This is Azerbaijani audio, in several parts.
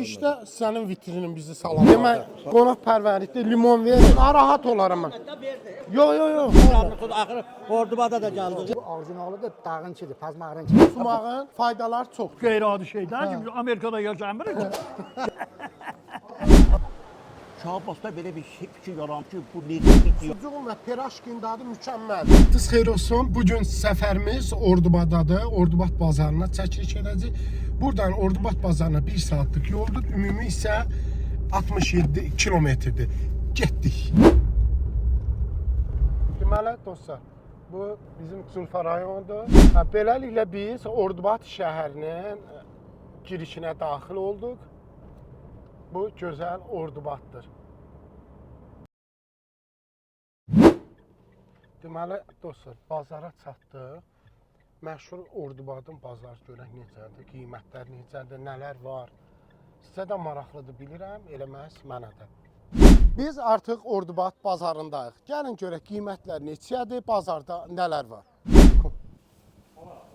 Girişdə sənin vitrinin bizi salamladı. Demək, qonaqpərvərlikdə limon ver. Narahat olaram mən. Yo. Axırı Ordubada da gəldi. Bu orijinalıdır, dağınçıdır, pazmağrınçıdır. Sumağın faydaları çox. Qeyri-adi şeydən ki, Amerikada yaşamırıq. Şahbazda belə bir fikir yaranıb ki, bu necə Sucuğun və piraşkin dadı mükəmməldir. Siz xeyir olsun. Bugün səfərimiz Ordubadadır. Ordubad bazarına çəkiliş edəcək. Buradan Ordubad bazarına 1 saatlıq yoldur. Ümumi isə 67 kilometrdir. Getdik. Deməli dostlar, bu bizim Zulfa rayonudur. Beləliklə biz Ordubad şəhərinin girişinə daxil olduq. Bu gözəl Ordubaddır. Deməli dostlar, bazara çatdıq. Məşhur Ordubadın bazarı görək necədir, qiymətlər necədir, nələr var. Sizə də maraqlıdır bilirəm, eləməz mənə də. Biz artıq Ordubad bazarındayıq. Gəlin görək qiymətlər neçədir, bazarda nələr var.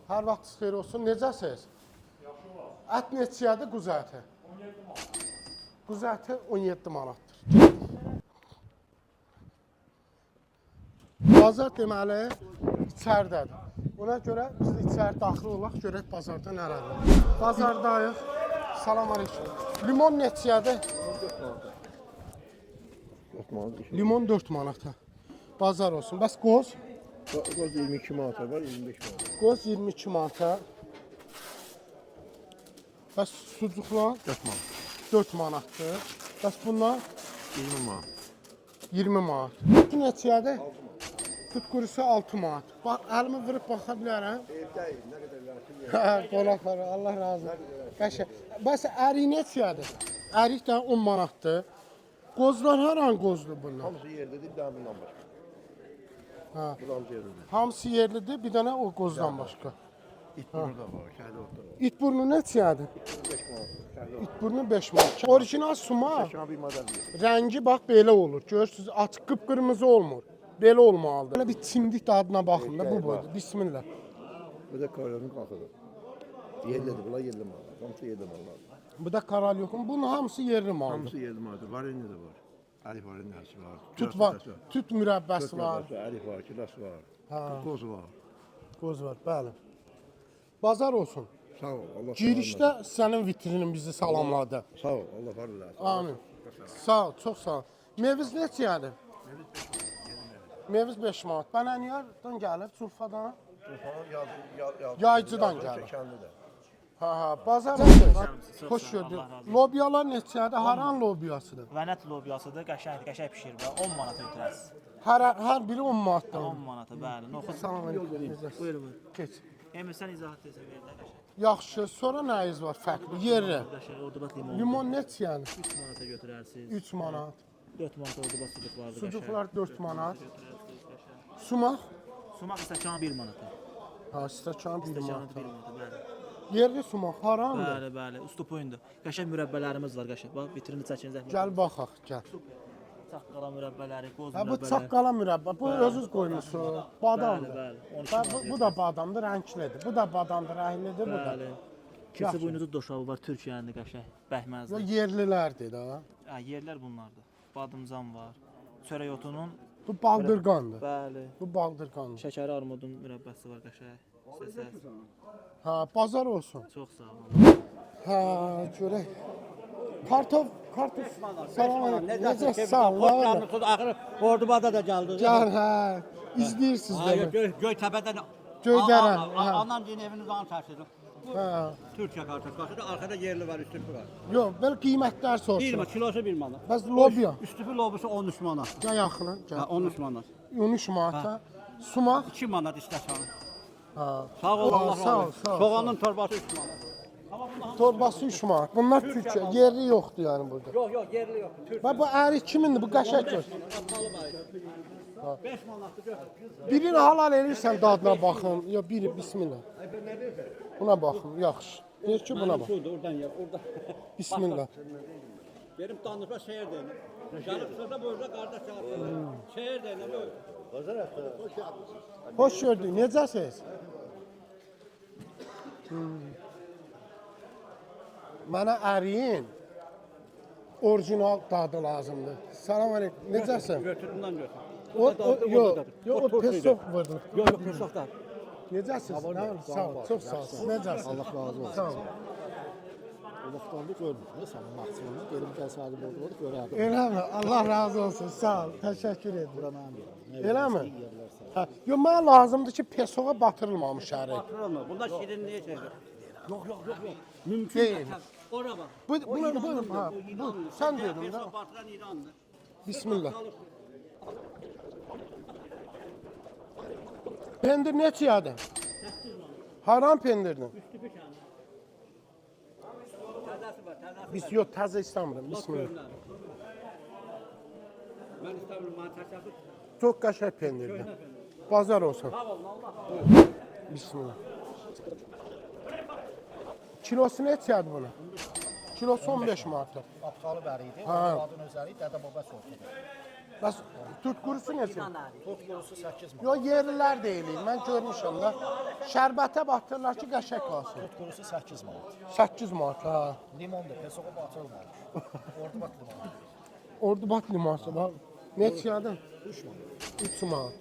Hər vaxt xeyir olsun. Necəsiz? Ət neçədir, quzu əti? 17 manat. Quzu əti 17 manatdır. Bazar deməli içəridədir. Buna görə biz də içəri daxil olaq, görək bazarda nələr var. Bazardayıq. Salam aleyküm. Limon neçədir? 4 manat. Limon 4 manata. Bazar olsun. Bəs qoz? Qoz 22 manata var, 25 manata. Qoz 22 manata. Bəs sucuqlar? 4 manat. 4 manatdır. Bəs bunlar? 20 manat. 20 manat. Bu neçədir? Tut qurusu 6 manat. Bax, əlimi vurub baxa bilərəm. Evdəyim, nə qədər lazım. Qonaqlar, Allah razı olsun. Qəşəng. Bəs ərik neçədir? Ərik də 10 manatdır. Qozlar hər an qozdur bunlar? Hamısı yerlidir, bir dənə bundan başqa. Ha. Bundan yerlidir. Hamısı yerlidir, bir dənə o qozdan başqa. İt burnu da var, şəhədə orta var. İt burnu neçədir? 5 manat, şəhədə İt burnu 5 manat. Orijinal suma. orta. Bir model deyil. Rəngi bax belə olur. Görürsüz, açıq qıpqırmızı olmur. Belə olmalıdır. Belə bir çimdik dadına baxın da bu boyda. Bismillah. Bu da koryonun qalxıdır. Yerlidir, bunlar yerli mallar. Hamısı yerli mallar. Bu da karalyokun. Bunun hamısı yerli maldır. Hamısı yerli mallar. Varenli de var. Arif varenlisi var. Tüt var, tüt mürəbbəsi var. Arif var, kilas var. Ha. Qoz var. Qoz var, bəli. Bazar olsun. Sağ ol, Allah Girişdə sənin vitrinin bizi salamladı. Sağ ol, Allah var eləsin. Amin. Sağ ol, çox sağ ol. Meviz neçədir? Meviz 5 manat. Bənəniyardan gəlib, Zulfadan. Yaycıdan gəlib. Kəndi də. Ha, bazar xoş gördük. Lobyalar neçədir? Haran lobiyasıdır? Vənət lobiyasıdır, qəşəng bişirir. 10 manat ötürəsiz. Hər biri 10 manatdan. 10 manata, bəli. Noxud. Salam aleyküm. Buyur, buyur. Keç. Sən izahat desə verir də qəşəng. Yaxşı, sonra nəyiz var fərqli? Yerli. Qəşəng Ordubad limonu. Limon neçədir? 3 manata götürərsiniz. 3 manat. 4 manat Ordubad sucuk vardı. Sucuklar 4 manat. Sumaq? Sumaq stəkan 1 manata. Ha, stəkan 1 Stəkanı manat. 1 manata, bəli. Yerli sumaq haramdır? Bəli, bəli. Ustupuyundur. Qəşəng mürəbbələrimiz var, qəşəng. Bax, vitrini çəkin zəhmət. Gəl baxaq, gəl. Çaqqala mürəbbələri, qoz Ha, bu mürəbbələri. çaqqala mürəbbə. Bu özünüz qoymusunuz. Badamdır. Bəli, bəli. Ha, bu da badamdır, rənglidir. Bu da badamdır, rənglidir, bu da. Bəli. Keçi boynuzu doşabı var, Türkiyəndə qəşəng. Bu Bəhməzdir. yerlilərdir də. Ha, yerlər bunlardır. Badımcan var. Çörək otunun, Bu baldırqandır. bəli. Bu baldırqandır. Şəkəri armudun mürəbbəsi var qəşəng. İstəsəz. Ha, bazar olsun. Çox sağ olun. Ha, görək. Kartof. Salam aleyküm. Necə sağ ol. Axırı Ordubada da gəldi. Gəl, hə. İzləyirsiniz demək. Göytəpədən Göydərən. Hə. Anam deyin eviniz an çarşıdır. Hə. Türkiyə kartofkası da arkada yerli var, üstüpü var. Yox, belə qiymətlər 1 sorsun. manat, kilosu 1 manat. Bəs lobiya. Üstüpü lobusu 13 manat. Gəl yaxına, Ha, gəl. 13 manat. 13 manata. Sumaq. 2 manat istəsən. Ha. Sağ ol, Allah razı Sağ ol, olsun. sağ ol. Soğanın torbası 3 manat. Torbası 3 manat. Bunlar Türkiyə, yerli yoxdur yəni burada. Yox, yerli yox. Türk. Və bu ərik kimindir? Bu qəşəng gör. Qapalı var. 5 manatdır götür. Birini halal edirsən dadına baxın. Ya biri bismillah. Buna baxın, yaxşı. Deyir ki buna bax. Şurada, oradan ya, orada. Bismillah. Benim danışma şehir deyim. Şarap şurada burada kardeş çağırıyor. Şehir deyim. Xoş gördük. Necəsiz? Mənə əriyin orijinal dadı lazımdır. Salam aleyküm. Necəsən? Götürümden götür. O peso vurdu. Yok pesoklar. Necəsiz? Sağ ol, çox sağ ol. Siz necəsiz? Allah razı olsun. Sağ ol. O vaxtlarda görmür. Sənin məqsədini dedim gəl sahibi oldu, görərdim. Eləmi? Allah razı olsun. Sağ ol. Təşəkkür edirəm. Bura mənim yerim. Eləmi? Hə, yo mənə lazımdır ki, pesoğa batırılmamış şərik. Batırılma. Bunda şirinliğe çevir. Yok. Mümkün Değil. değil. Ora bak. Bu O İranlıdır, ha, o bu İranlı. sen diyordun da. Pesok batıran İranlı. Bismillah. Pendir neçədir? Haram pendirdir? Üstü bir tane. Tazası var, tazası Biz var. yox, təzə istəmirəm. Bak Bismillah. görünler. Ben İstanbul mantarçası. Çox qəşəng pendirdir. Bazar olsun. Sağ olun Allah. Bismillah. Kilosu neçədir bunun? Kilosu 15 manatdır. Aptalı bəri idi. Ha. Adın özəli Dədə Baba sortudur. Bəs tut qurusu neçə? Tut qurusu 8 manat. Yo, yerlilər deyilir. Mən görmüşəm da. Şərbətə batırırlar ki, qəşəng qalsın. Tut qurusu 8 manat. 8 manat, ha. Limon da pesoğa batırılmamış. Ordubat limonu. Ordubat limonsu bax. Neçədir? 3 manat. 3 manat.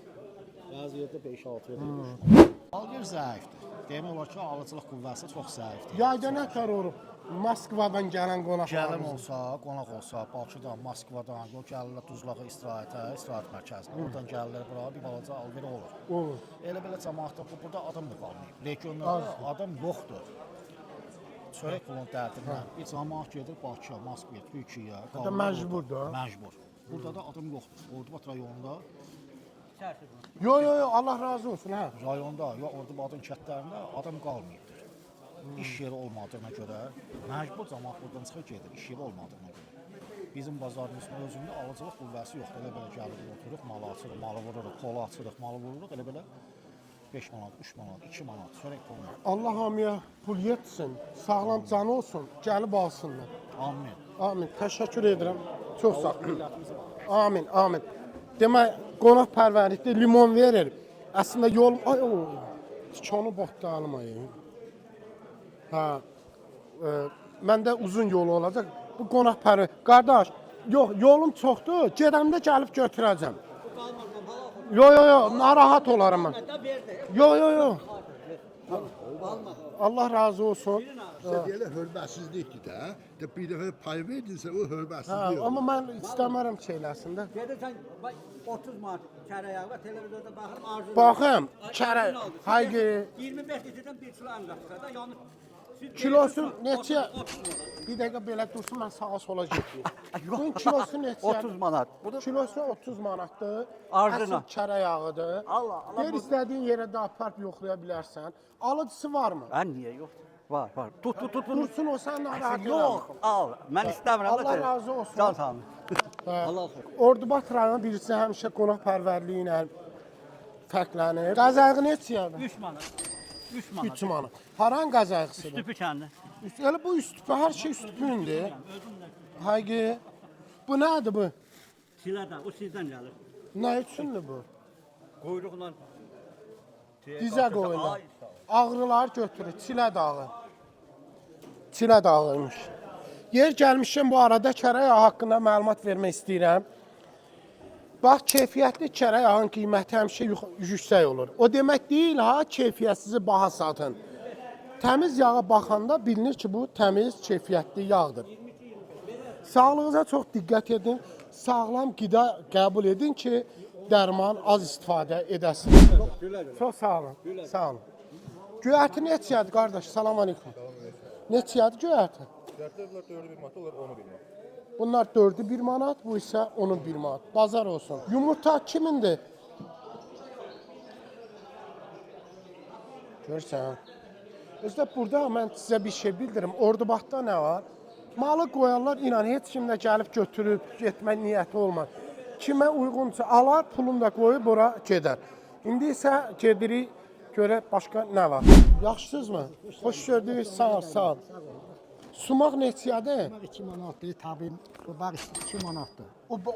Bəzi yerdə 5-6 edir. Algır zəifdir. Demək olar ki, alıcılıq qüvvəsi çox zəifdir. Yayda nə tər olub? Moskvadan gələn Gəlin qonaqlarımız. olsa, qonaq olsa, Bakıdan, Moskvadan, o gəlirlər Tuzlağa istirahət mərkəzinə. Oradan gəlirlər bura, bir balaca alver olur. Olur. Elə belə cəmaatda burada adam da qalmayıb. Regionlarda adam yoxdur. Çörək pulun dərdindən bir cəmaat gedir Bakıya, Moskvaya, Türkiyəyə. Da məcburdur. Məcbur. Burada da adam yoxdur. Ordubat rayonunda, Yo, Allah razı olsun, hə. rayonda ya Ordubadın kəndlərində adam qalmayıbdır. İş yeri olmadığına görə məcbur cəmaat buradan çıxır gedir, iş yeri olmadığına görə. Bizim bazarımızın özündə alıcılıq qüvvəsi yoxdur. Elə belə gəlirik, otururuq, malı açırıq, malı vururuq, kola açırıq, malı vururuq. Elə belə 5 manat, 3 manat, 2 manat çörək puluna. Allah hamıya pul yetsin, sağlam canı olsun, gəlib alsınlar. Amin. Amin. Təşəkkür edirəm. Çox sağ ol. Amin, amin. Demək, qonaqpərvərlikdə limon verir. Əslində yol... Ay, o, tikonu botdanım ayı. Hə, məndə uzun yolu olacaq. Bu qonaqpərvər... Qardaş, yox, yolum çoxdur. Gedəndə gəlib götürəcəm. Yo, narahat olaram mən. Da verdi. Yo. Allah razı olsun. Elə hörmətsizlikdir də. De bir dəfə pay verdinsə o Hə, hörmətsizlik olur. amma mən istəmərəm şeyləsin də. Gelirsen bak 30 Mart çareyağı var televizyonda bakırım arzu. Baxım, kərə, hayqı, 25 litreden bir kilo anlatsa da yani. kilosu neçə? Bir dəqiqə belə dursun, mən sağa sola getməyim. Bunun kilosu neçə? 30 manat. Kilosu 30 manatdır. Arzına. Əsl kərə yağıdır. Allah. Gel istədiyin yerə də aparıb yoxlaya bilərsən. Alıcısı varmı? Ben niye yok? Var. Tut. Dursun o sən narahat Yok. Al. Ben istemiyorum. Allah razı olsun. Can sağ olun. Hə. Allah olsun. Ordubat rayonu birisi həmişə qonaqpərvərliyi ilə fərqlənir. Qazağı neçədir? 3 manat. 3 manat. 3 manat. Haran qazağısıdır? Tüpü kendi. Elə bu üstüpü, hər şey üstüpündür. Hayqı. Bu nədir bu? Silada. O sizden gelir. Nə üçündür bu? Kuyruğundan. Dizə qoyulur. Ağrılar götürür, çilə dağı. Çilə dağıymış. Yer gəlmişəm bu arada kərə yağı haqqında məlumat vermək istəyirəm. Bax, keyfiyyətli kərə yağın qiyməti həmişə yüksək olur. O demək deyil, ha, keyfiyyətsizi baha satın. Təmiz yağa baxanda bilinir ki, bu təmiz, keyfiyyətli yağdır. Sağlığınıza çox diqqət edin. Sağlam qida qəbul edin ki, dərman az istifadə edəsiniz. Çox sağ olun. Sağ olun. Göyərti neçədir qardaş? Salam aleyküm. Neçədir göyərti? Göyərtlər 4'ü 1 manat, onlar 10'u 1 manat. Bunlar 4'ü 1 manat, bu isə 10'u 1 manat. Bazar olsun. Yumurta kimindir? Görsən. Özdə burada mən sizə bir şey bildirim. Ordubatda nə var? Malı qoyanlar inan heç kimdə gəlib götürüb getmək niyyəti olmaz. Kimə uyğunsa alar, pulunu da qoyub ora gedər. İndi isə gedirik görək başqa nə var. Yaxşısınızmı? Xoş gördük. Sağ ol. Sumaq neçədir? 2 manatdır, tabii bu bax 2 manatdır.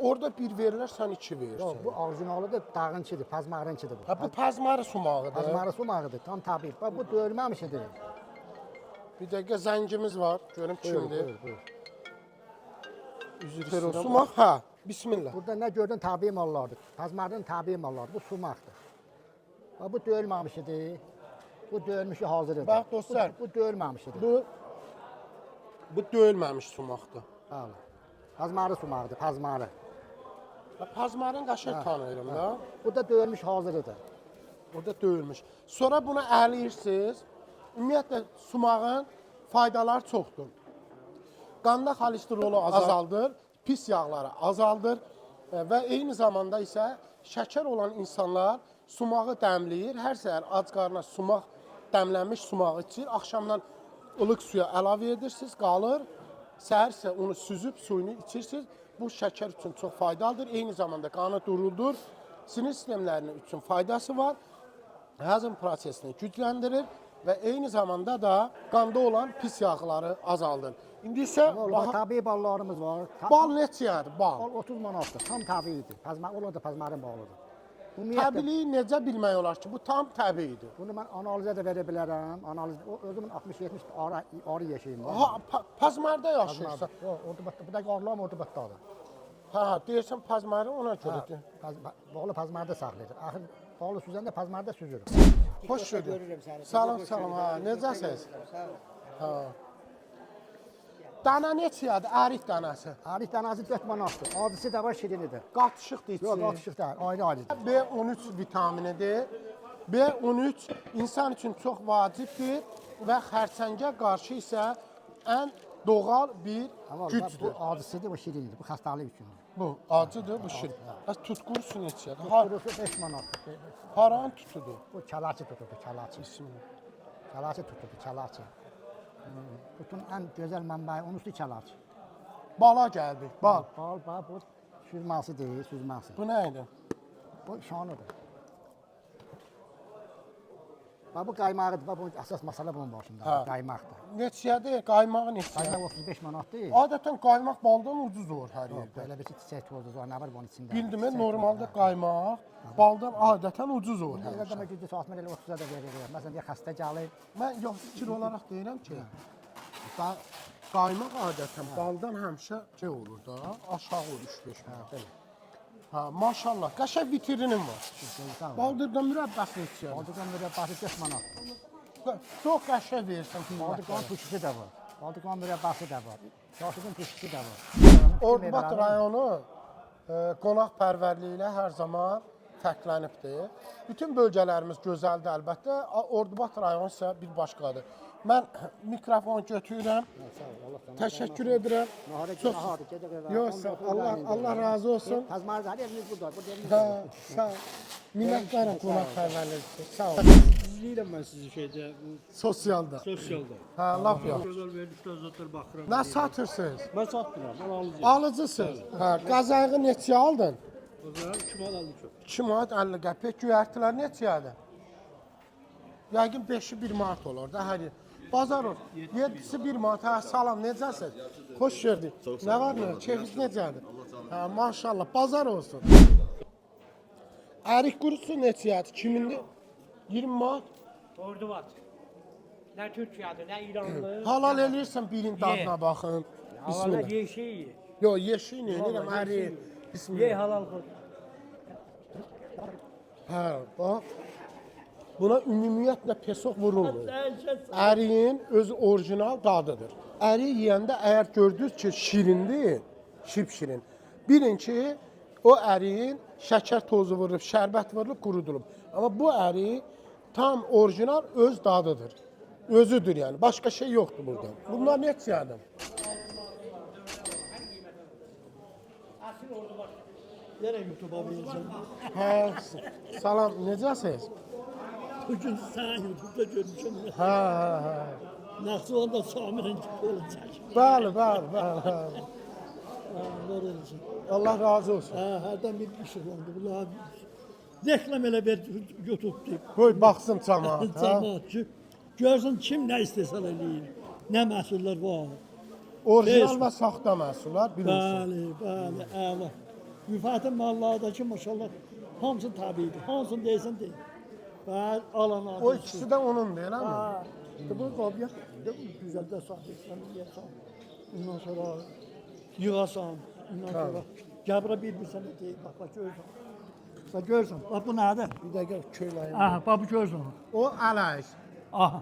Orada bir verirlər, sən 2 verirsən. Yox, bu orijinalıdır, dağınçıdır, pazmarınçıdır bu. Ha, bu pazmarı sumağıdır. Pazmarı sumağıdır, tam tabii. Bax bu döyülməmişidir. Bir dəqiqə zəngimiz var. Görüm kimdir. Buyur. Üzr istəyirəm. Sumaq, hə. Bismillah. Burada nə gördün tabii mallardır. Pazmardan tabii mallardır. Bu sumaqdır. Bax, bu döyülməmiş idi. Bu döyülmüşü hazır idi. Bax dostlar, Bu döyülməmiş idi. bu döyülməmiş sumaqdır. Bəli. Pazmarı sumaqdır, pazmarı. Pazmarın qəşəng tanıyıram da. Bu da döyülmüş hazır idi. Orada döyülmüş. Sonra bunu əyləyirsiniz. Ümumiyyətlə sumağın faydaları çoxdur. Qanda xolesterolu azaldır, pis yağları azaldır və eyni zamanda isə şəkər olan insanlar sumağı dəmləyir. Hər səhər ac qarnına sumaq, dəmlənmiş sumağı içir. Axşamdan ılıq suya əlavə edirsiniz, qalır. Səhər isə onu süzüb suyunu içirsiniz. Bu şəkər üçün çox faydalıdır. Eyni zamanda qanı duruldur. Sinir sistemlərinin üçün faydası var. Həzm prosesini gücləndirir və eyni zamanda da qanda olan pis yağları azaldır. İndi isə Orada tabii ballarımız var. bal neçədir? Bal. Bal 30 manatdır. Tam tabiidir. Pazmar, o da pazmarın balıdır. Ümumiyyətlə, Təbii necə bilmək olar ki, bu tam təbiidir. bunu mən analizə də verə bilərəm. Analiz, özümün 60-70 arı yeşiyim var. Ha, pazmarda yaşayırsan. Bu da qarlam orada batdadır. Ha, deyirsən pazmarı ona görədir. Balı pazmarda saxlayır. Axır balı süzəndə pazmarda süzür. Xoş gördük. Salam, salam. Ha, necəsiz? Ha. Dana neçədir? Ərik danası. Arif danası 4 manatdır. Adisi də var, şirinidir. Qatışıqdır içi. Yox, qatışıq deyil, ayrı-ayrıdır. B13 vitaminidir. B13 insan üçün çox vacibdir və xərçəngə qarşı isə ən doğal bir gücdür. Bu adisidir, bu şirinidir. Bu xəstəlik üçündür. Bu acıdır, bu şirin. Bəs tutqurusu neçədir? Kurusu 5 manatdır. Haran tutudur? Bu kalaçı tuturdu, kalaçı. Bismillah. Kalaçı tuturdu, kalaçı. Bütün ən gözəl mənbəyi unuslu kalaçı. Bala gəldik, bal. Bal, bu süzməsi deyil, süzməsi. Bu nə idi? Bu şanıdır. Bax, bu qaymağıdır. Bax, bunun əsas məsələ bunun başında. Hə. Qaymaqdır. Neçədir? Qaymağı neçədir? Qaymaq 35 manat deyil. Adətən qaymaq baldan ucuz olur hər yerdə. Belə bir çiçək tozu var, nə var bunun içində? Bildim, normalda qaymaq baldan adətən ucuz olur hər Elə şey. demə gücü satmır, elə 30-a da veririk. Məsələn, deyə xəstə gəlir. Mən yox fikir olaraq deyirəm ki, qaymaq adətən baldan həmişə şey olur da, aşağı olur 3-5 manat. Belə. Ha, maşallah, qəşəng vitrinin var. Sağ ol. Baldırdan mürəbbəsi neçədir? Baldıqan mürəbbəsi 4 manat. Çox qəşəng verirsən Baldıqan qiymətləri. puşisi də var. Baldıqan mürəbbəsi də var. Yaşıdın puşisi də var. Ordubad rayonu qonaq pərvərliyi ilə hər zaman fərqlənibdir. Bütün bölgələrimiz gözəldir əlbəttə. Ordubad rayonu isə bir başqadır. Mən mikrofon götürürəm. Təşəkkür edirəm. Çox yox, Allah razı olsun. Pazmar da evimiz burada. Bu evimiz. Hə, sağ ol. Minnətdaram qonaq pərvərliyi. Sağ ol. İzləyirəm mən sizi şeydə, bu Sosialda. sosialda. Hə, lap yox. Gözəl verilişdə zətlər baxıram. Nə satırsınız? Mən satmıram, mən alıcıyım. Alıcısınız. Hə, qazağı neçə aldın? O zaman 2 manat aldı çox. 2 manat 50 qəpik. Göyərtilər neçədir? Yəqin 5-i 1 manat olur da hər yer. Bazar olur. 7-si 1 manat. Hə, salam, necəsiz? Xoş gördük. Nə var nə? Keyfiniz necədir? Hə, maşallah. Bazar olsun. Ərik qurusu neçədir? Kimindir? 20 manat. Orduvat. Nə Türkiyədir, nə İranlı. Halal eləyirsən birin dadına baxın. Halala Bismillah. yeşil. Yox, yeşil eləyirəm ərik. Ye Bismillah. halal qod. Hə, bax. Buna ümumiyyətlə pesok vurulmur. Əriyin öz orijinal dadıdır. Əriyi yeyəndə əgər gördünüz ki, şirindir, şirin. Bilin ki, o əriyin şəkər tozu vurulub, şərbət vurulub, qurudulub. Amma bu ərik tam orijinal öz dadıdır. Özüdür yəni. Başqa şey yoxdur burada. Bunlar neçədir? Yenə YouTube-a verəcəm. Hə, salam, necəsiz? Bugün sən YouTube-da görmüşəm. Hə, hə, hə. Naxçıvanda Samirin olacaq. Bəli, bəli, bəli. Var olsun. Allah razı olsun. Hərdən bir işıqlandı. Bunlar reklam elə ver YouTube-da. Qoy baxsın cəmaət. hə? Cəmaat ki, görsün kim nə istəsə eləyir. Nə məhsullar var. Orijinal və saxta məhsullar bilirsiniz. Bəli, bəli, əla. Müfatın mallardakı maşallah hamısı tabiidir. Hamısını deyəsən deyil. Bəli, alan O adı. ikisi də onundur, eləmi? Bu qabiyyət güzəldə sahibsən deyəsən. Ondan sonra yığasan. Ondan sonra gəbra bir-birsən deyil. Bax görürsən. Bax görürsən. Bax bu nədir? Bir dəqiqə köynəyim. Aha, bax bu görürsən. O ələz. Aha.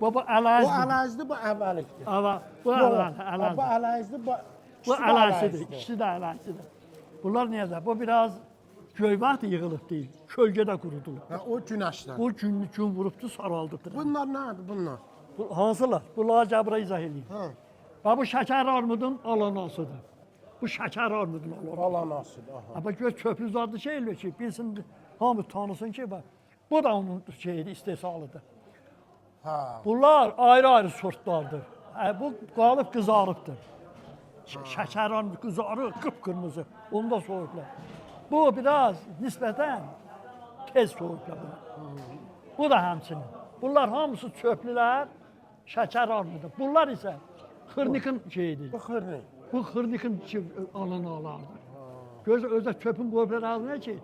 Baba O əlaz. ələzdir, bu əvvəlikdir. Ava, bu Yox, əlaz. Bu ələzdir, bu Bu ikisi də əlazıdır. əlazdır. İkisi də əlazıdır. Bunlar necə? Bu biraz göyvaxt yığılıb deyil. Kölgədə qurudulub. Ha, o günəşdən. Bu gün vurubdu, saraldıbdır. Bunlar nədir bunlar? Bu hansılar? Bunlar cəbra izah edeyim. Ha, Bax bu şəkər armudun alanasıdır. Bu şəkər armudun alanası. alanasıdır. Aha. Ha bax gör çöplü zadı şey eləyir ki, bilsin hamı tanısın ki, bax. Bu da onun şeyidir, istehsalıdır. Ha. Bunlar ayrı-ayrı sortlardır. Bu qalıb qızarıbdır. Şəkər armud qızarır, qıpqırmızı. Onu da soyublar. Bu biraz nisbətən tez soyublar bunu. Bu da həmçinin. Bunlar hamısı çöplülər, şəkər armudu. Bunlar isə xırnikin şeyidir. Bu xırnı. Bu xırnikin alanlardır. Gözə özə çöpün qoyublar ağzına ki,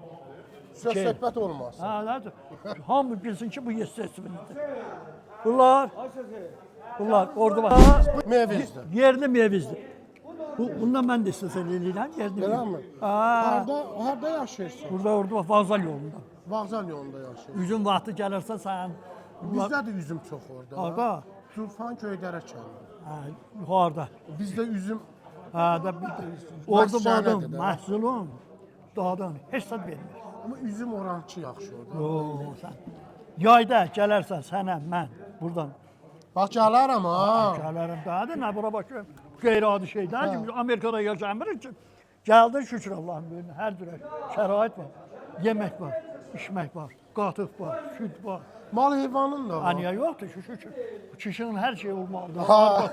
Söhbət olmaz. ha, nədir? Hamı bilsin ki, bu yesesmindir. Bunlar orada var. Meyvizdir. Yerli meyvizdir. Bundan mən də istəsən eləyirəm, yerli Elə meviz. mi? Ha, Harda yaşayırsan? burada orada var, Vazal yolunda. Vağzal yolunda yaşayırsan. Üzüm vaxtı gəlirsə sən, bunlar Bizdə də üzüm çox orada. harda? Zülfan Göydərə kəndi. Ha, yuxarıda. Bizdə üzüm Ha, da bir orada Məsələdir vardım, də. məhsulum dağdan heç sad vermir. amma üzüm orançı yaxşı orada. Yox, sən yayda gələrsən sənə mən buradan Bax gələrəm ha. gələrəm daha nə bura bakıyorum. Qeyri-adi şeydən ki, Amerikada yaşamırıq ki. Gəldin şükür Allah'ın böyünə, hər cürə şərait var. Yemək var, içmək var, qatıq var, süd var. Mal heyvanın da var. Aniyə yoxdur şükür. Bu kişinin hər şeyi olmalıdır. Ha.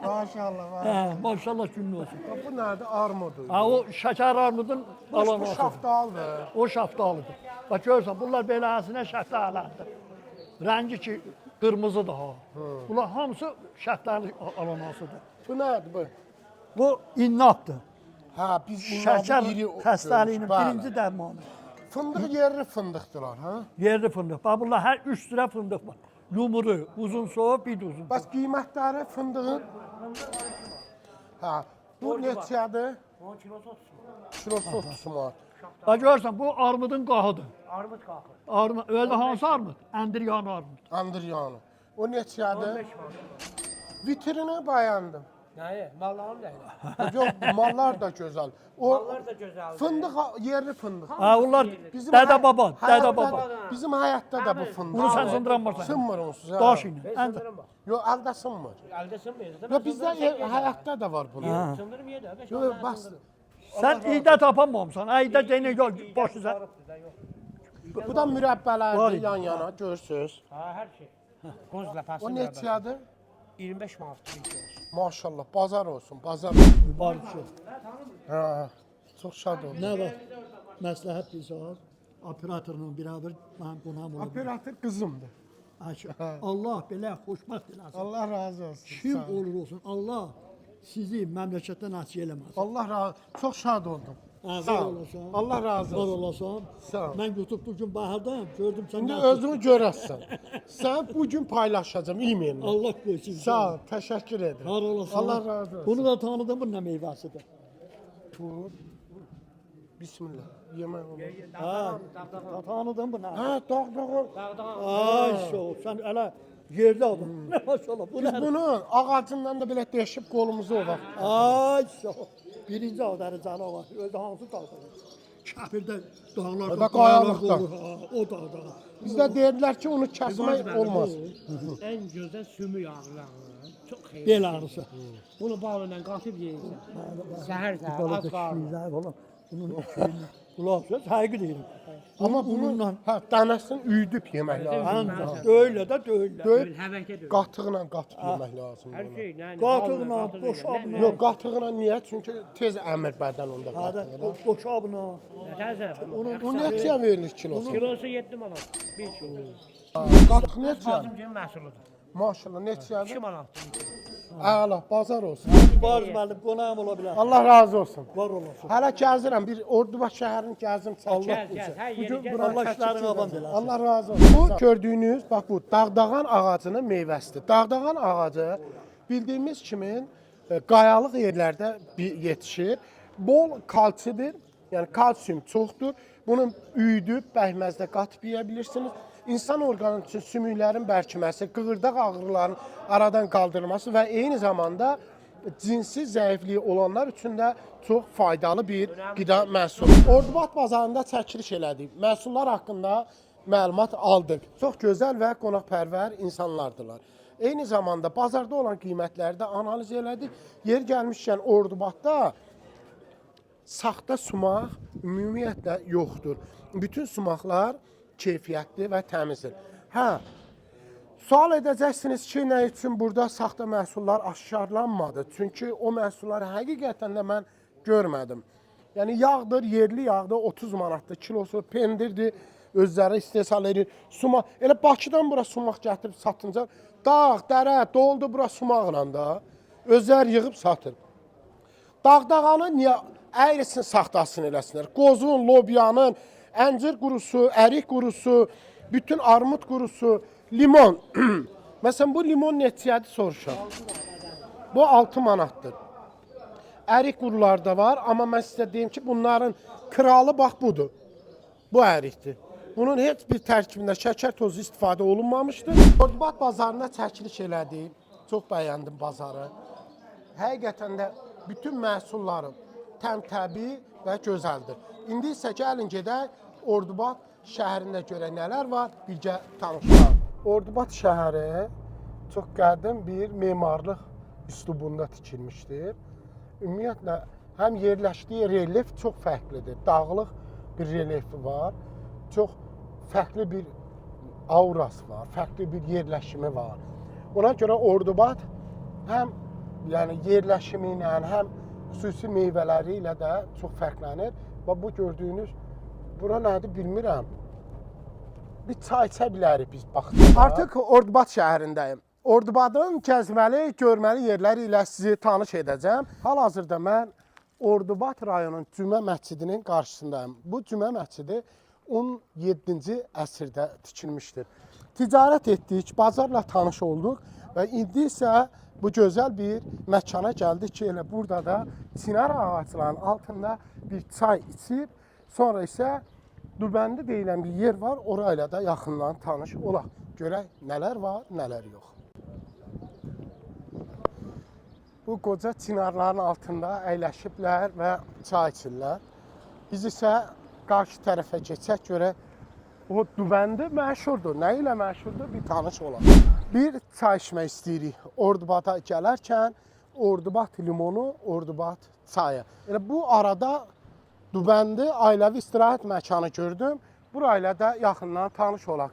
Maşallah. var. Hə, maşallah günün olsun. Bu nədir? Armudu. Ha, o şəkər armudun Bu alanası. şaftaldır. O şaftalıdır. Bax görürsən, bunlar beləsinə şəftalıdır. Rəngi ki, qırmızıdır ha. Bunlar hamısı şəftalı alanasıdır. Bu nədir bu? Bu innatdır. Ha, biz bunları Şəkər iri xəstəliyinin görürük, bəli. birinci dərmanı. Fındıq yerli fındıqdılar, ha? Yerli fındıq. Bax, bunlar hər 3 lirə fındıq var. Yumuru, uzun soğuk, bir uzun. Bəs qiymətləri fındığın? Ha, bu neçədir? Onun kilosu olsun. Kilosu 30 manat. Bax, görürsən, bu armudun qahıdır. Armut kalkır. Armud, öyle hansı armud? Əndir yanı armud. Andır yanı. O neçədir? 15 manat. Vitrini beğendim. Neyi? Mallarım değil. Yok, mallar da güzel. O Mallar da güzel. fındık, yerli fındık. Ha, onlar Bizim dədə hay- baba, dədə hayatta- baba. Bizim hayatta da bu fındık. Bunu sən sındıramırsan. Sınmır onsuz. ha. Daş ilə. Ben Ən sındırım bak. Yok, elde sınmır. Elde sınmıyoruz değil mi? Yok, bizde hayatta da var bunlar. Sındırım yedi. 5 Yok, bak. sən idə tapamamsan. Ayda denə başı sən. Bu da Var mürəbbələrdir idi. yan yana, görürsünüz. Ha her şey. Kozla O fasulye. neçədir? 25 manat. Maşallah, bazar olsun, bazar olsun. Var bir şey. Ha, çok şad oldum. Nə var? Məsləhət bilsəz, operatorla beraber mən qonağım ola bilərəm. Operator kızımdır. Allah belə xoşbəxt eləsin. Allah razı olsun. Kim sağ ol. olur olsun, Allah sizi məmləkətdən asılı eləməsin. Allah razı, çok şad oldum. Ha, Sağ var ol. olasan. Allah razı Var olsun. olasan. Sağ ol. Mən YouTube bugün baxırdım, gördüm sən. Şimdi nə özünü görəsən. Sen bugün paylaşacağım e-mailini. Allah qoysun. Sağ ol, teşekkür ederim. Var olasan. Allah razı olsun. Bunu da tanıdım, bu nə meyvəsidir. Bu, Bismillah. Yemek olur. Ha, tanıdım bu nə. Ha, dağ. Ay, soğuk. Sən elə yerdə oldun. Nə maşallah, bu Biz nə? bunu ağacından da belə deşib qolumuzu ovaq. Ay, soğuk. Birinci avdarı canı var. Özü hansı dağda? Kafirdə dağlar. Da qayalıqda. O dağda. Bizdə deyirlər ki, onu kəsmək olmaz. En güzel sümük ağırlığı. Çok iyi. Bel ağrısı. Bunu bağla katip yiyeceksin. Seher seher Balık az da kaldı. şişirlər falan. Bunun şeyini kulaq söz, həqiqi deyirəm. Amma bunun dənəsini üydüb yemək lazım. Ancaq döylə də döylə. Döyüb Həvəkə dövür. qatıqla qatıb yemək lazım. Her bunu. şey yani. Qatıqla, boşabla. Yox, qatıqla niyə? Çünki tez əmir bədən onda Hada, qatıqla. boşabla. Nətəsə. Bu neçəyə verilir kilosu? Kilosu 7 manat. 1 kilo. Qatıq neçə? Fazımcının məhsuludur. Maşallah 2 neçədir? manat. Əla, bazar olsun. Barz müəllim, qonağım ola bilər. Allah razı olsun. Var olasın. Hələ gəzirəm, bir Ordubaş şəhərini gəzim çəkim. Gəl, hər yeri gəl. Allah işlərini avam eləsin. Allah razı olsun. Bu gördüyünüz, bax bu dağdağan ağacının meyvəsidir. Dağdağan ağacı bildiyimiz kimi qayalıq yerlərdə yetişir. Bol kalsidir, yəni kalsium çoxdur. Bunu üyüdüb bəhməzdə qatıb yeyə bilirsiniz. İnsan orqanı üçün sümüklərin bərkiməsi, qığırdaq ağrılarının aradan qaldırılması və eyni zamanda cinsi zəifliyi olanlar üçün də çox faydalı bir qida məhsulu. Ordubad bazarında çəkiliş elədik. Məhsullar haqqında məlumat aldıq. Çox gözəl və qonaqpərvər insanlardılar. Eyni zamanda bazarda olan qiymətləri də analiz elədik. Yer gəlmişkən Ordubadda saxta sumaq ümumiyyətlə yoxdur. Bütün sumaqlar keyfiyyətli və təmizdir. Hə, sual edəcəksiniz ki, nə üçün burada saxta məhsullar aşkarlanmadı? Çünki o məhsulları həqiqətən də mən görmədim. Yəni yağdır, yerli yağdır, 30 manatdır kilosu, pendirdir, özləri istehsal edir. Sumaq, elə Bakıdan bura sumaq gətirib satınca, dağ, dərə, doldu bura sumaqla da, özlər yığıb satır. Dağdağanı niyə əyrisin, saxtasını eləsinlər? Qozun, lobyanın, əncir qurusu, ərik qurusu, bütün armud qurusu, limon. Məsələn, bu limon neçədir soruşaq. Bu 6 manatdır. Ərik quruları da var, amma mən sizə deyim ki, bunların kralı bax budur. Bu ərikdir. Bunun heç bir tərkibində şəkər tozu istifadə olunmamışdır. Ordubad bazarına çəkiliş elədik. Çox bəyəndim bazarı. Həqiqətən də bütün məhsulları təmtəbii və gözəldir. İndi isə gəlin gedək Ordubad şəhərində görə nələr var, bircə tanışlar. Ordubad şəhəri çox qədim bir memarlıq üslubunda tikilmişdir. Ümumiyyətlə, həm yerləşdiyi relyef çox fərqlidir. Dağlıq bir relyefi var, çox fərqli bir aurası var, fərqli bir yerləşimi var. Ona görə Ordubad həm yəni yerləşimi ilə, həm xüsusi meyvələri ilə də çox fərqlənir. Və bu gördüyünüz, bura nədir bilmirəm. Bir çay içə bilərik biz baxdıq. Artıq Ordubad şəhərindəyim. Ordubadın gəzməli, görməli yerləri ilə sizi tanış edəcəm. Hal-hazırda mən Ordubad rayonunun Cümə məscidinin qarşısındayım. Bu Cümə məscidi 17-ci əsrdə tikilmişdir. Ticarət etdik, bazarla tanış olduq və indi isə bu gözəl bir məkana gəldik ki, elə burada da çinar ağaclarının altında bir çay içib, sonra isə Dübəndi deyilən bir yer var, orayla da yaxından tanış olaq. Görək nələr var, nələr yox. Bu qoca çinarların altında əyləşiblər və çay içirlər. Biz isə qarşı tərəfə keçək, görək o Dübəndi məşhurdur. Nə ilə məşhurdur? Bir tanış olaq. Bir çay içmək istəyirik. Ordubada gələrkən Ordubad limonu, Ordubad çayı. Elə bu arada Dübəndi ailəvi istirahət məkanı gördüm. Burayla da yaxından tanış olaq.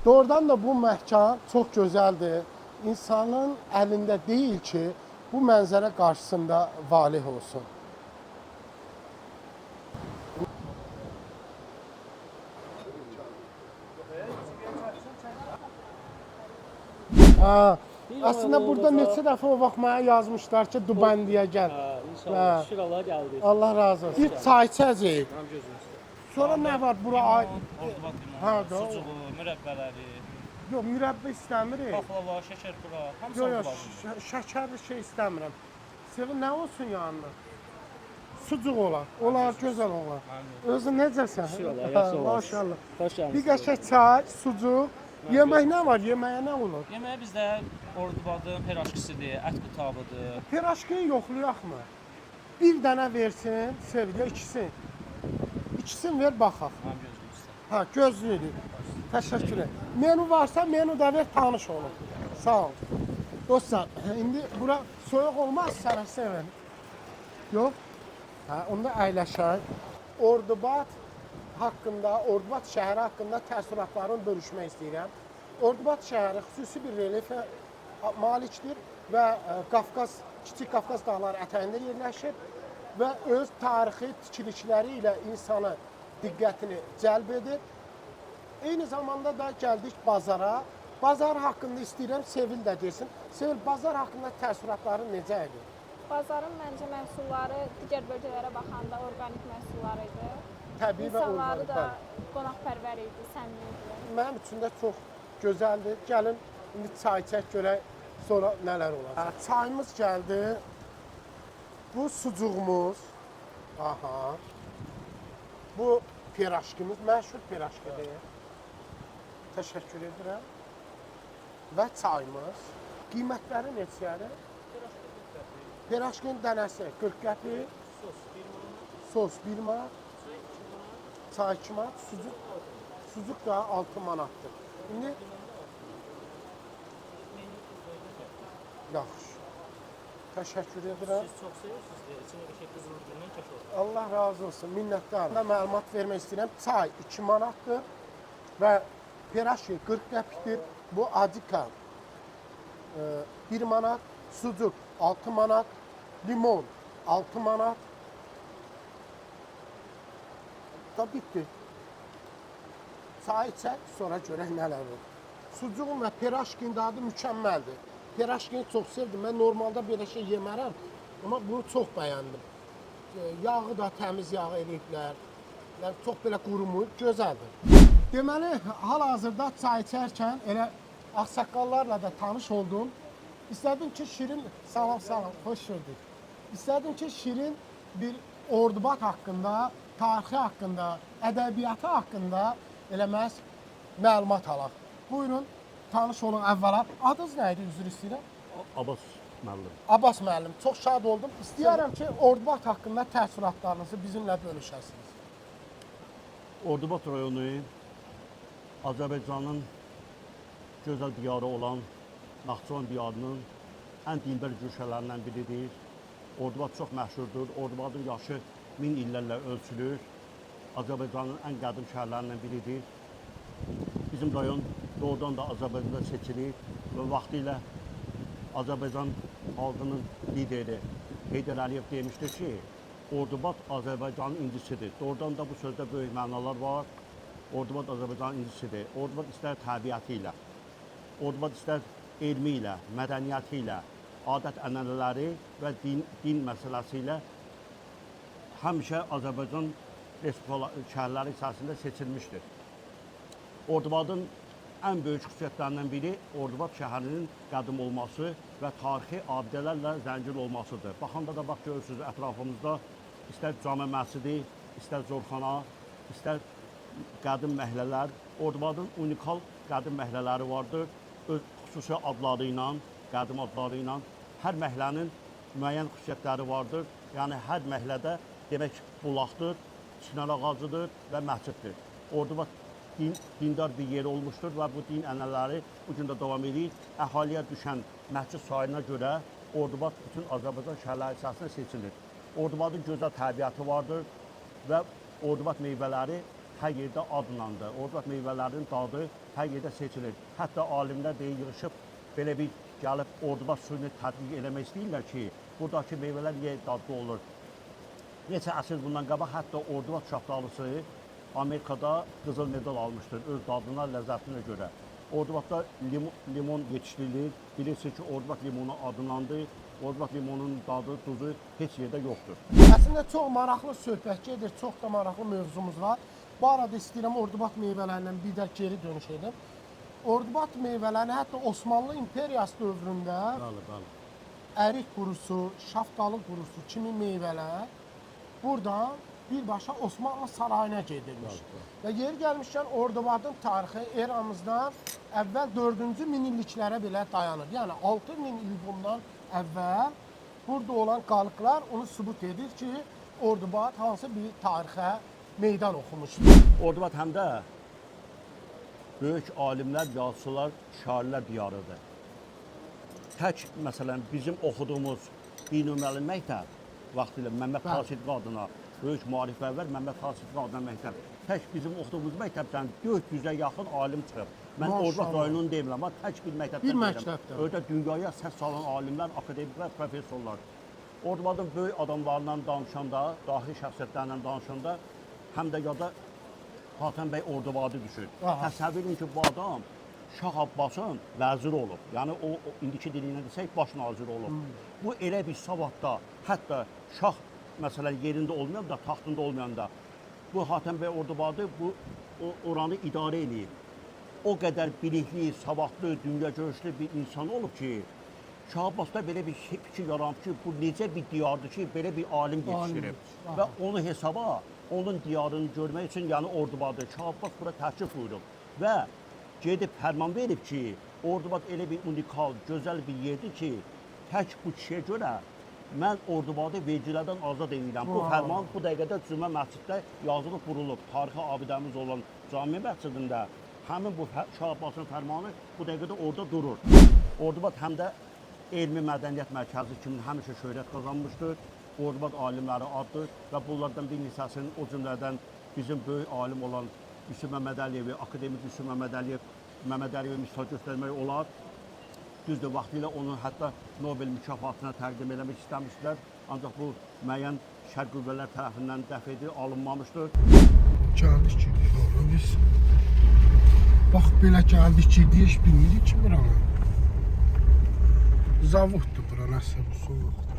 Doğrudan da bu məkan çox gözəldir. İnsanın əlində deyil ki, bu mənzərə qarşısında valeh olsun. Əslində burada neçə dəfə o vaxt mənə yazmışlar ki, Dübəndiyə gəl. İnşallah, şükür Allah gəldi. Allah razı olsun. Bir çay içəcəyik. Sonra nə var bura? Sucuğu, mürəbbələri, Yox, mürəbbə istəmirik. baklava, şəkər pura, hamısı Yox, lazımdır. şəkərli şey istəmirəm. Sevin nə olsun yanında? Sucuq olar. Olar, gözəl olar. Özü necəsən? İnşallah, yaxşı olasın. Maşallah. Xoş gəlmisiniz. Bir qəşəng çay, sucuq. Yemək nə var? Yeməyə nə olur? Yeməyə bizdə Ordubadın piraşkisidir, ət qutabıdır. Piraşkini yoxlayaqmı? Bir dənə versin, Sevgilə ikisi. İkisini ver, baxaq. Mənim gözüm üstə. Ha, gözlüyük. Təşəkkür ederim. Menü varsa menü də ver, tanış olun. Sağ ol. Dostlar, indi bura soyuq olmaz sənə sevin. Yox? Hə, onda əyləşək. Ordubad haqqında, Ordubad şəhəri haqqında təəssüratlarını bölüşmək istəyirəm. Ordubad şəhəri xüsusi bir relyefə malikdir və Qafqaz, Kiçik Qafqaz dağları ətəyində yerləşir və öz tarixi tikilişləri ilə insanı diqqətini cəlb edir. Eyni zamanda da gəldik bazara. Bazar haqqında istəyirəm Sevil də desin. Sevil, bazar haqqında təəssüratların necə idi? Bazarın məncə məhsulları digər bölgələrə baxanda orqanik məhsullar idi. Təbii və İnsanları da orqanik. qonaqpərvər idi, səmimi idi. Mənim üçün də çox gözəldir. Gəlin indi çay çək görək sonra nələr olacaq. Çayımız gəldi. Bu sucuğumuz. Aha. Bu piraşkimiz, məşhur piraşkidir. Təşəkkür edirəm. Və çayımız. Qiymətləri neçədir? Piraşkin dənəsi 40 qəpik. Sos 1 manat. Çay 2 manat. Sucuk da 6 manatdır. İndi yaxşı. Təşəkkür edirəm. Siz çox sevirsiniz deyə, içindəki qızılgüldən keş olur. Allah razı olsun, minnətdaram. Məlumat vermək istəyirəm. Çay 2 manatdır və piraşki 40 qəpikdir. Bu adika 1 manat, sucuk 6 manat, limon 6 manat. Da bitdi. Çay içək, sonra görək nələr olur. Sucuğun və piraşkin dadı mükəmməldir. Piraşkini çox sevdim. Mən normalda belə şey yemərəm, amma bunu çox bəyəndim. Yağı da təmiz yağ eləyiblər. Yəni çox belə qurumur, gözəldir. Deməli, hal-hazırda çay içərkən elə ağsaqqallarla da tanış oldum. İstədim ki, şirin, salam, xoş gördük. İstədim ki, şirin bir Ordubad haqqında, tarixi haqqında, ədəbiyyatı haqqında eləməz məlumat alaq. Buyurun, tanış olun əvvəla. Adınız nə idi, üzr istəyirəm? Abbas müəllim. Abbas müəllim, çox şad oldum. İstəyərəm ki, Ordubad haqqında təəssüratlarınızı bizimlə bölüşəsiniz. Ordubad rayonu Azərbaycanın gözəl diyarı olan Naxçıvan diyarının ən dindar güşələrindən biridir. Ordubad çox məşhurdur. Ordubadın yaşı 1000 illərlə ölçülür. Azərbaycanın ən qədim şəhərlərindən biridir. Bizim rayon doğrudan da Azərbaycanda seçilir və vaxtilə Azərbaycan xalqının lideri Heydər Əliyev demişdir ki, Ordubad Azərbaycanın incisidir. Doğrudan da bu sözdə böyük mənalar var. Ordubad Azərbaycanın incisidir. Ordubad istər təbiəti ilə, Ordubad istər elmi ilə, mədəniyyəti ilə, adət-ənənələri və din məsələsi ilə həmişə Azərbaycan şəhərləri içərisində seçilmişdir. Ordubadın ən böyük xüsusiyyətlərindən biri Ordubad şəhərinin qədim olması və tarixi abidələrlə zəngin olmasıdır. Baxanda da bax görürsünüz ətrafımızda istər cami məscidi, istər zorxana, istər qədim məhəllələr. Ordubadın unikal qədim məhəllələri vardır. Öz xüsusi adları ilə, qədim adları ilə. Hər məhəllənin müəyyən xüsusiyyətləri vardır. Yəni hər məhəllədə demək bulaqdır, çinar ağacıdır və məsciddir. Ordubad dindar bir yer olmuşdur və bu din ənənələri bu gün də davam edir. Əhaliyə düşən məscid sayına görə Ordubad bütün Azərbaycan şəhərləri içərisində seçilir. Ordubadın gözəl təbiəti vardır və Ordubad meyvələri hər yerdə adlandır. Ordubad meyvələrinin dadı hər yerdə seçilir. Hətta alimlər də yığışıb belə bir gəlib Ordubad suyunu tədqiq eləmək istəyirlər ki, buradakı meyvələr niyə dadlı olur. Neçə əsr bundan qabaq hətta Ordubad şaftalısı Amerikada qızıl medal almışdır öz dadına, ləzzətinə görə. Ordubadda limon yetişdirilir. Bilirsiniz ki, Ordubad limonu adlandı. Ordubad limonunun dadı, duzu heç yerdə yoxdur. Əslində çox maraqlı söhbət gedir, çox da maraqlı mövzumuz var. Bu arada istəyirəm Ordubad meyvələrindən bir də geri dönüş edim. Ordubad meyvələrini hətta Osmanlı İmperiyası dövründə ərik qurusu, şaftalı qurusu kimi meyvələr buradan birbaşa Osmanlı sarayına gedilmiş. Və yeri gəlmişkən Ordubadın tarixi eramızdan əvvəl 4-cü minilliklərə belə dayanır. Yəni 6000 il bundan əvvəl burada olan qalıqlar onu sübut edir ki, Ordubad hansı bir tarixə meydan oxumuşdur. Ordubad həm də böyük alimlər, yazıçılar, şairlər diyarıdır. Tək məsələn bizim oxuduğumuz binüməli məktəb vaxtilə Məmməd Xasidqi adına böyük maarifpərvər Məmməd Xasidqi adına məktəb. Tək bizim oxuduğumuz məktəbdən 400-ə yaxın alim çıxıb. Mən Ordubad rayonunu demirəm, amma tək bir məktəbdən deyirəm. Orada dünyaya səs salan alimlər, akademiklər, professorlar. Ordubadın böyük adamlarından danışanda, dahi şəxsiyyətlərlə danışanda həm də yada Hatəm bəy Ordubadı düşür. Təsəvvür edin ki, bu adam Şah Abbasın vəziri olub. Yəni o indiki dili ilə desək baş naziri olub. Bu elə bir savadda, hətta şah məsələn yerində olmayanda, taxtında olmayanda bu Hatəm bəy Ordubadı bu oranı idarə edib. O qədər bilikli, savadlı, dünyagörüşlü bir insan olub ki, Şah Abbasda belə bir fikir yaranıb ki, bu necə bir diyardır ki, belə bir alim yetişdirib. Və onu hesaba, onun diyarını görmək üçün, yəni Ordubadı, Şah Abbas bura təklif buyurub. Və gedib fərman verib ki, Ordubad elə bir unikal, gözəl bir yerdir ki, tək bu kişiyə görə mən Ordubadı vergilərdən azad edirəm. Bu fərman bu dəqiqədə Cümə məsciddə yazılıb, vurulub. Tarixi abidəmiz olan Cami məscidində həmin bu Şah Abbasın fərmanı bu dəqiqədə orada durur. Ordubad həm də elmi mədəniyyət mərkəzi kimi həmişə şöhrət qazanmışdır. Ordubad alimləri addır və bunlardan bir neçəsinin o cümlədən bizim böyük alim olan Yusuf Məmməd Əliyevi, akademik Yusuf Məmməd Əliyevi misal göstərmək olar. Düzdür, vaxtilə onu hətta Nobel mükafatına təqdim eləmək istəmişdilər. Ancaq bu müəyyən şər qüvvələr tərəfindən dəf edilib, alınmamışdır. Gəldik girdik ora biz. Bax belə gəldik girdik, heç bilmirik ki buranı. Zavoddur bura, nəsə bu soyuqdur.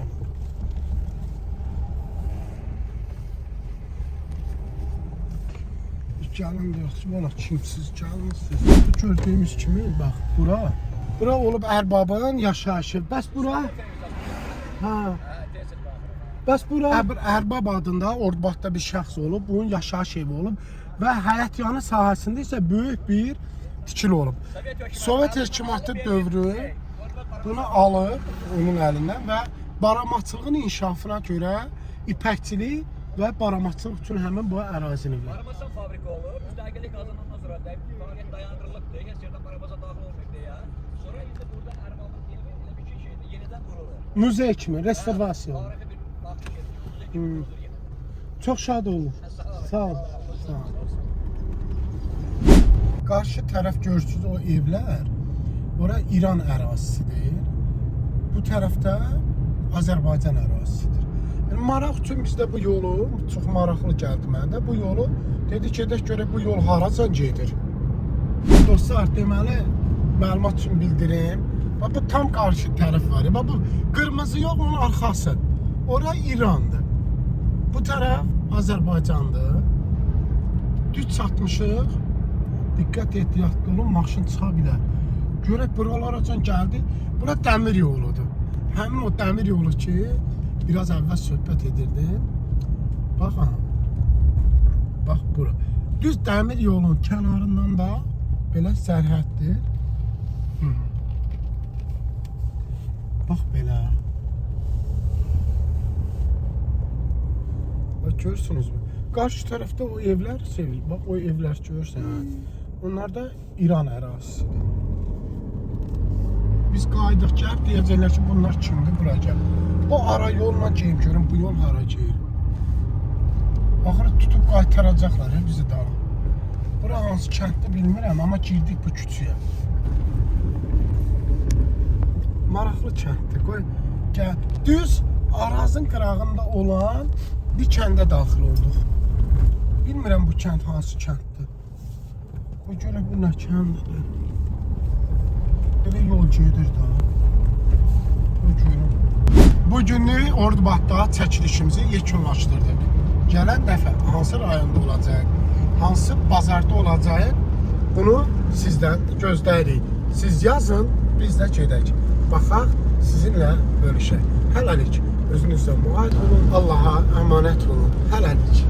Gəlin deyək, valla kimsiz gəlinsiniz. Bu gördüyümüz kimi, bax bura. Bura olub ərbabın yaşayışı. Bəs bura? Hə. Bəs bura? Ərbab adında Ordubadda bir şəxs olub, bunun yaşayış evi olub və həyət yanı sahəsində isə böyük bir tikili olub. Sovet hökuməti dövrü bunu alır onun əlindən və baramaçılığın inkişafına görə ipəkçilik və baramaçılıq üçün həmin bu ərazini verir. Baramasın fabrika olur, müstəqillik qazanandan sonra fəaliyyət dayandırılıbdır, heç yerdən baramaza daxil olmayıb deyə. Sonra indi burada ərbabın elmi elə bir şeydir, yenidən qurulur. Muzey kimi, restorasiya. Tarixi bir vaxtı gedir, muzey kimi qurulur yenə. Çox şad olun. Sağ ol. Sağ ol. Qarşı tərəf görürsünüz o evlər, ora İran ərazisidir. Bu tərəfdə Azərbaycan ərazisidir. Maraq üçün bizdə bu yolu, çox maraqlı gəldi mənə də, bu yolu dedi gedək görək bu yol haracan gedir. Dostlar, deməli, məlumat üçün bildirim. Bu tam qarşı tərəf var. Bu qırmızı yox, onun arxası. Ora İrandır. Bu tərəf Azərbaycandır. Düz çatmışıq. Diqqət ehtiyatlı olun, maşın çıxa bilər. Görək buralara gəldi. Bura dəmir yoludur. Həmin o dəmir yolu ki, biraz əvvəl söhbət edirdim. Baxın. Bax bura. Düz dəmir yolun kənarından da belə sərhəddir. Bax belə. Bax görürsünüzmü? Qarşı tərəfdə o evlər sevil. Bax o evlər görürsən. Onlar da İran ərazisidir. Biz qayıdıq gəlib deyəcəklər ki, bunlar kimdir bura gəlir. Bu ara yolla geyim görün, bu yol hara geyir. Axırı tutub qaytaracaqlar bizi daha. Bura hansı kənddə bilmirəm, amma girdik bu küçüyə. Maraqlı kənddir. Qoy, gəl. Düz Arazın qırağında olan bir kəndə daxil olduq. Bilmirəm bu kənd hansı kənddir. Qoy görək bu nə kəndidir. Belə yol gedir daha. Qoy görüm. Bugünlük Ordubadda çəkilişimizi yekunlaşdırdıq. Gələn dəfə hansı rayonda olacaq, hansı bazarda olacaq, bunu sizdən gözləyirik. Siz yazın, biz də gedək. Baxaq, sizinlə bölüşək. Hələlik, özünüzdən müayid olun, Allaha əmanət olun. Hələlik.